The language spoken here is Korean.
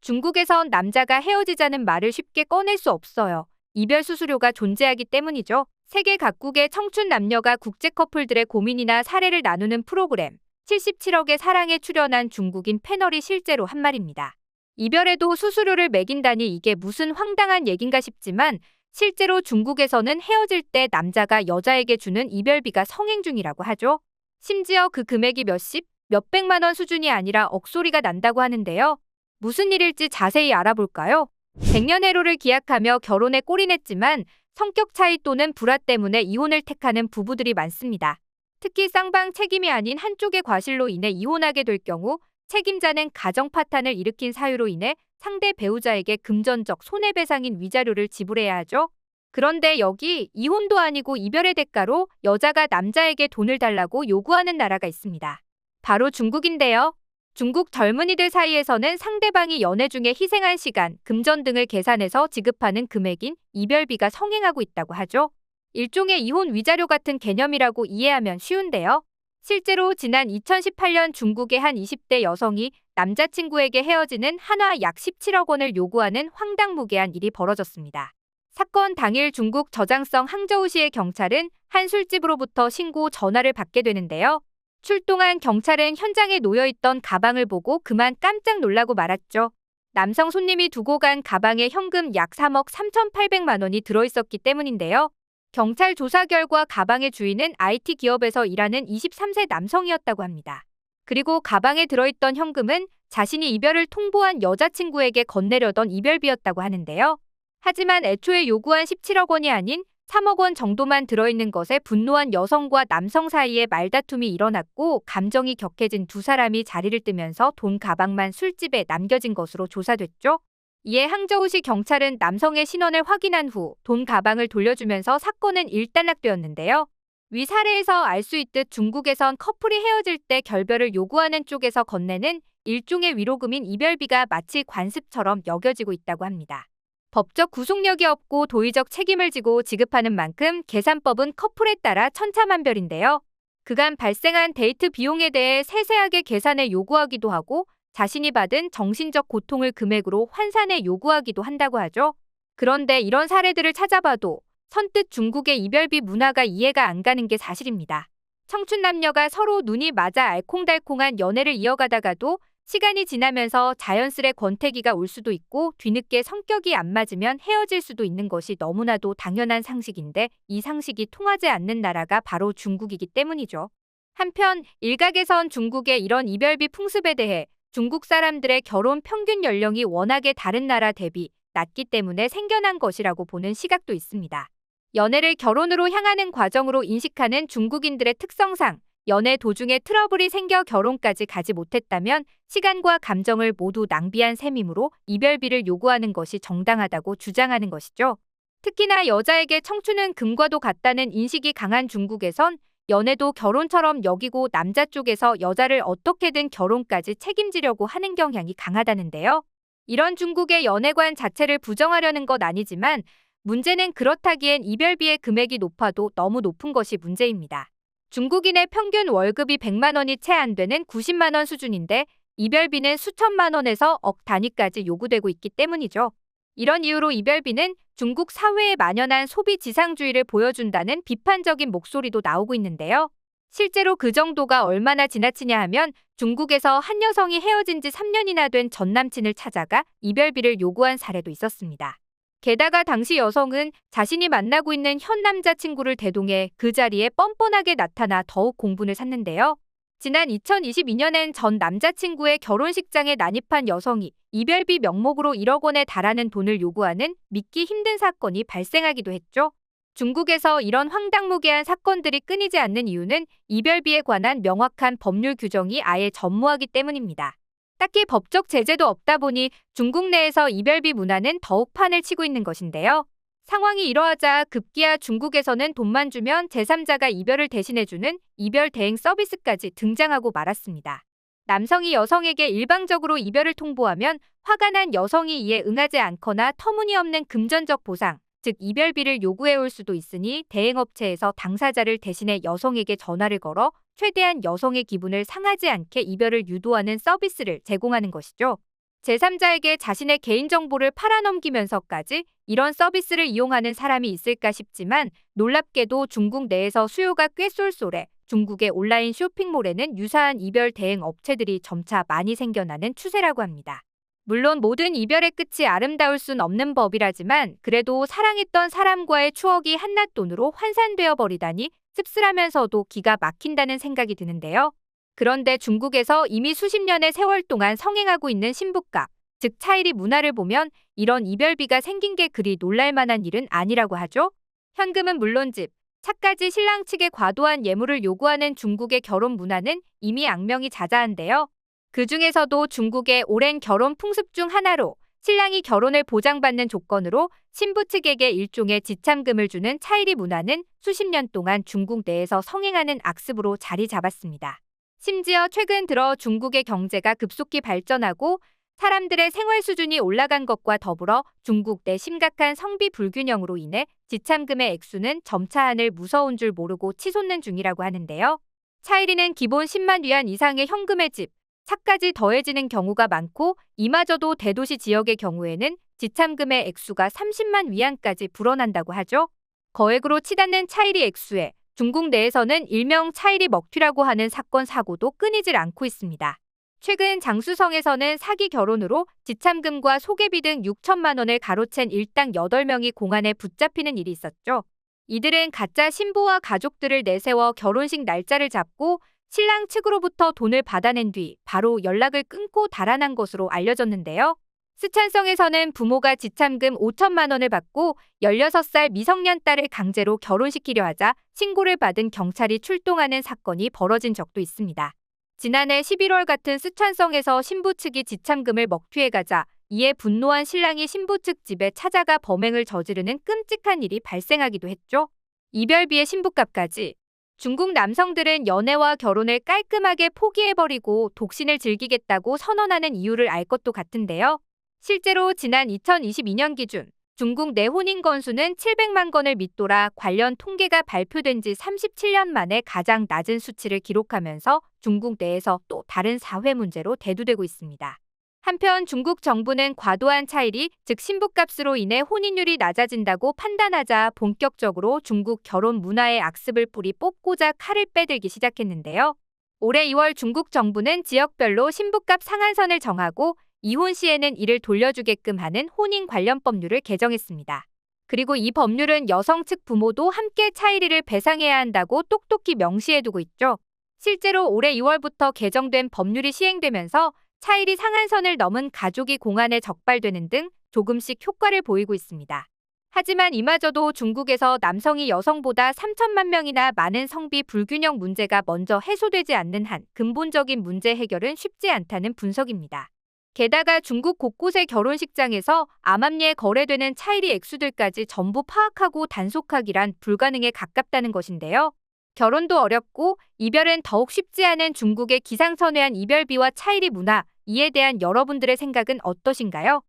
중국에선 남자가 헤어지자는 말을 쉽게 꺼낼 수 없어요. 이별 수수료가 존재하기 때문이죠. 세계 각국의 청춘 남녀가 국제 커플들의 고민이나 사례를 나누는 프로그램 77억의 사랑에 출연한 중국인 패널이 실제로 한 말입니다. 이별에도 수수료를 매긴다니 이게 무슨 황당한 얘긴가 싶지만 실제로 중국에서는 헤어질 때 남자가 여자에게 주는 이별비가 성행 중이라고 하죠. 심지어 그 금액이 몇백만 원 수준이 아니라 억소리가 난다고 하는데요. 무슨 일일지 자세히 알아볼까요? 백년해로를 기약하며 결혼에 골인했지만 성격 차이 또는 불화 때문에 이혼을 택하는 부부들이 많습니다. 특히 쌍방 책임이 아닌 한쪽의 과실로 인해 이혼하게 될 경우 책임자는 가정 파탄을 일으킨 사유로 인해 상대 배우자에게 금전적 손해배상인 위자료를 지불해야 하죠. 그런데 여기 이혼도 아니고 이별의 대가로 여자가 남자에게 돈을 달라고 요구하는 나라가 있습니다. 바로 중국인데요. 중국 젊은이들 사이에서는 상대방이 연애 중에 희생한 시간, 금전 등을 계산해서 지급하는 금액인 이별비가 성행하고 있다고 하죠. 일종의 이혼 위자료 같은 개념이라고 이해하면 쉬운데요. 실제로 지난 2018년 중국의 한 20대 여성이 남자친구에게 헤어지는 한화 약 17억 원을 요구하는 황당무계한 일이 벌어졌습니다. 사건 당일 중국 저장성 항저우시의 경찰은 한 술집으로부터 신고 전화를 받게 되는데요. 출동한 경찰은 현장에 놓여있던 가방을 보고 그만 깜짝 놀라고 말았죠. 남성 손님이 두고 간 가방에 현금 약 3억 3,800만 원이 들어있었기 때문인데요. 경찰 조사 결과 가방의 주인은 IT 기업에서 일하는 23세 남성이었다고 합니다. 그리고 가방에 들어있던 현금은 자신이 이별을 통보한 여자친구에게 건네려던 이별비였다고 하는데요. 하지만 애초에 요구한 17억 원이 아닌 3억 원 정도만 들어있는 것에 분노한 여성과 남성 사이에 말다툼이 일어났고 감정이 격해진 두 사람이 자리를 뜨면서 돈 가방만 술집에 남겨진 것으로 조사됐죠. 이에 항저우시 경찰은 남성의 신원을 확인한 후 돈 가방을 돌려주면서 사건은 일단락되었는데요. 위 사례에서 알 수 있듯 중국에선 커플이 헤어질 때 결별을 요구하는 쪽에서 건네는 일종의 위로금인 이별비가 마치 관습처럼 여겨지고 있다고 합니다. 법적 구속력이 없고 도의적 책임을 지고 지급하는 만큼 계산법은 커플에 따라 천차만별인데요. 그간 발생한 데이트 비용에 대해 세세하게 계산해 요구하기도 하고 자신이 받은 정신적 고통을 금액으로 환산해 요구하기도 한다고 하죠. 그런데 이런 사례들을 찾아봐도 선뜻 중국의 이별비 문화가 이해가 안 가는 게 사실입니다. 청춘 남녀가 서로 눈이 맞아 알콩달콩한 연애를 이어가다가도 시간이 지나면서 자연스레 권태기가 올 수도 있고 뒤늦게 성격이 안 맞으면 헤어질 수도 있는 것이 너무나도 당연한 상식인데 이 상식이 통하지 않는 나라가 바로 중국이기 때문이죠. 한편 일각에선 중국의 이런 이별비 풍습에 대해 중국 사람들의 결혼 평균 연령이 워낙에 다른 나라 대비 낮기 때문에 생겨난 것이라고 보는 시각도 있습니다. 연애를 결혼으로 향하는 과정으로 인식하는 중국인들의 특성상 연애 도중에 트러블이 생겨 결혼까지 가지 못했다면 시간과 감정을 모두 낭비한 셈이므로 이별비를 요구하는 것이 정당하다고 주장하는 것이죠. 특히나 여자에게 청춘은 금과도 같다는 인식이 강한 중국에선 연애도 결혼처럼 여기고 남자 쪽에서 여자를 어떻게든 결혼까지 책임지려고 하는 경향이 강하다는데요. 이런 중국의 연애관 자체를 부정하려는 것 아니지만 문제는 그렇다기엔 이별비의 금액이 높아도 너무 높은 것이 문제입니다. 중국인의 평균 월급이 100만 원이 채 안 되는 90만 원 수준인데 이별비는 수천만 원에서 억 단위까지 요구되고 있기 때문이죠. 이런 이유로 이별비는 중국 사회에 만연한 소비 지상주의를 보여준다는 비판적인 목소리도 나오고 있는데요. 실제로 그 정도가 얼마나 지나치냐 하면 중국에서 한 여성이 헤어진 지 3년이나 된 전 남친을 찾아가 이별비를 요구한 사례도 있었습니다. 게다가 당시 여성은 자신이 만나고 있는 현 남자친구를 대동해 그 자리에 뻔뻔하게 나타나 더욱 공분을 샀는데요. 지난 2022년엔 전 남자친구의 결혼식장에 난입한 여성이 이별비 명목으로 1억 원에 달하는 돈을 요구하는 믿기 힘든 사건이 발생하기도 했죠. 중국에서 이런 황당무계한 사건들이 끊이지 않는 이유는 이별비에 관한 명확한 법률 규정이 아예 전무하기 때문입니다. 딱히 법적 제재도 없다 보니 중국 내에서 이별비 문화는 더욱 판을 치고 있는 것인데요. 상황이 이러하자 급기야 중국에서는 돈만 주면 제3자가 이별을 대신해주는 이별 대행 서비스까지 등장하고 말았습니다. 남성이 여성에게 일방적으로 이별을 통보하면 화가 난 여성이 이에 응하지 않거나 터무니없는 금전적 보상, 즉 이별비를 요구해올 수도 있으니 대행업체에서 당사자를 대신해 여성에게 전화를 걸어 최대한 여성의 기분을 상하지 않게 이별을 유도하는 서비스를 제공하는 것이죠. 제3자에게 자신의 개인정보를 팔아넘기면서까지 이런 서비스를 이용하는 사람이 있을까 싶지만 놀랍게도 중국 내에서 수요가 꽤 쏠쏠해 중국의 온라인 쇼핑몰에는 유사한 이별 대행 업체들이 점차 많이 생겨나는 추세라고 합니다. 물론 모든 이별의 끝이 아름다울 순 없는 법이라지만 그래도 사랑했던 사람과의 추억이 한낱돈으로 환산되어 버리다니 씁쓸하면서도 기가 막힌다는 생각이 드는데요. 그런데 중국에서 이미 수십 년의 세월 동안 성행하고 있는 신부값, 즉 차이리 문화를 보면 이런 이별비가 생긴 게 그리 놀랄만한 일은 아니라고 하죠. 현금은 물론 집, 차까지 신랑 측에 과도한 예물을 요구하는 중국의 결혼 문화는 이미 악명이 자자한데요. 그 중에서도 중국의 오랜 결혼 풍습 중 하나로 신랑이 결혼을 보장받는 조건으로 신부 측에게 일종의 지참금을 주는 차이리 문화는 수십 년 동안 중국 내에서 성행하는 악습으로 자리 잡았습니다. 심지어 최근 들어 중국의 경제가 급속히 발전하고 사람들의 생활 수준이 올라간 것과 더불어 중국 내 심각한 성비 불균형으로 인해 지참금의 액수는 점차 하늘 무서운 줄 모르고 치솟는 중이라고 하는데요. 차이리는 기본 10만 위안 이상의 현금의 집, 차까지 더해지는 경우가 많고 이마저도 대도시 지역의 경우에는 지참금의 액수가 30만 위안까지 불어난다고 하죠. 거액으로 치닫는 차이리 액수에 중국 내에서는 일명 차이리 먹튀라고 하는 사건 사고도 끊이질 않고 있습니다. 최근 장쑤성에서는 사기 결혼으로 지참금과 소개비 등 6천만 원을 가로챈 일당 8명이 공안에 붙잡히는 일이 있었죠. 이들은 가짜 신부와 가족들을 내세워 결혼식 날짜를 잡고 신랑 측으로부터 돈을 받아낸 뒤 바로 연락을 끊고 달아난 것으로 알려졌는데요. 스촨성에서는 부모가 지참금 5천만 원을 받고 16살 미성년 딸을 강제로 결혼시키려 하자 신고를 받은 경찰이 출동하는 사건이 벌어진 적도 있습니다. 지난해 11월 같은 스촨성에서 신부 측이 지참금을 먹튀해가자 이에 분노한 신랑이 신부 측 집에 찾아가 범행을 저지르는 끔찍한 일이 발생하기도 했죠. 이별비의 신부값까지. 중국 남성들은 연애와 결혼을 깔끔하게 포기해버리고 독신을 즐기겠다고 선언하는 이유를 알 것도 같은데요. 실제로 지난 2022년 기준 중국 내 혼인 건수는 700만 건을 밑돌아 관련 통계가 발표된 지 37년 만에 가장 낮은 수치를 기록하면서 중국 내에서 또 다른 사회 문제로 대두되고 있습니다. 한편 중국 정부는 과도한 차이리, 즉 신부값으로 인해 혼인율이 낮아진다고 판단하자 본격적으로 중국 결혼 문화의 악습을 뿌리 뽑고자 칼을 빼들기 시작했는데요. 올해 2월 중국 정부는 지역별로 신부값 상한선을 정하고 이혼 시에는 이를 돌려주게끔 하는 혼인 관련 법률을 개정했습니다. 그리고 이 법률은 여성 측 부모도 함께 차이리를 배상해야 한다고 똑똑히 명시해두고 있죠. 실제로 올해 2월부터 개정된 법률이 시행되면서 차이리 상한선을 넘은 가족이 공안에 적발되는 등 조금씩 효과를 보이고 있습니다. 하지만 이마저도 중국에서 남성이 여성보다 3천만 명이나 많은 성비 불균형 문제가 먼저 해소되지 않는 한 근본적인 문제 해결은 쉽지 않다는 분석입니다. 게다가 중국 곳곳의 결혼식장에서 암암리에 거래되는 차이리 액수들까지 전부 파악하고 단속하기란 불가능에 가깝다는 것인데요. 결혼도 어렵고 이별은 더욱 쉽지 않은 중국의 기상천외한 이별비와 차이리 문화, 이에 대한 여러분들의 생각은 어떠신가요?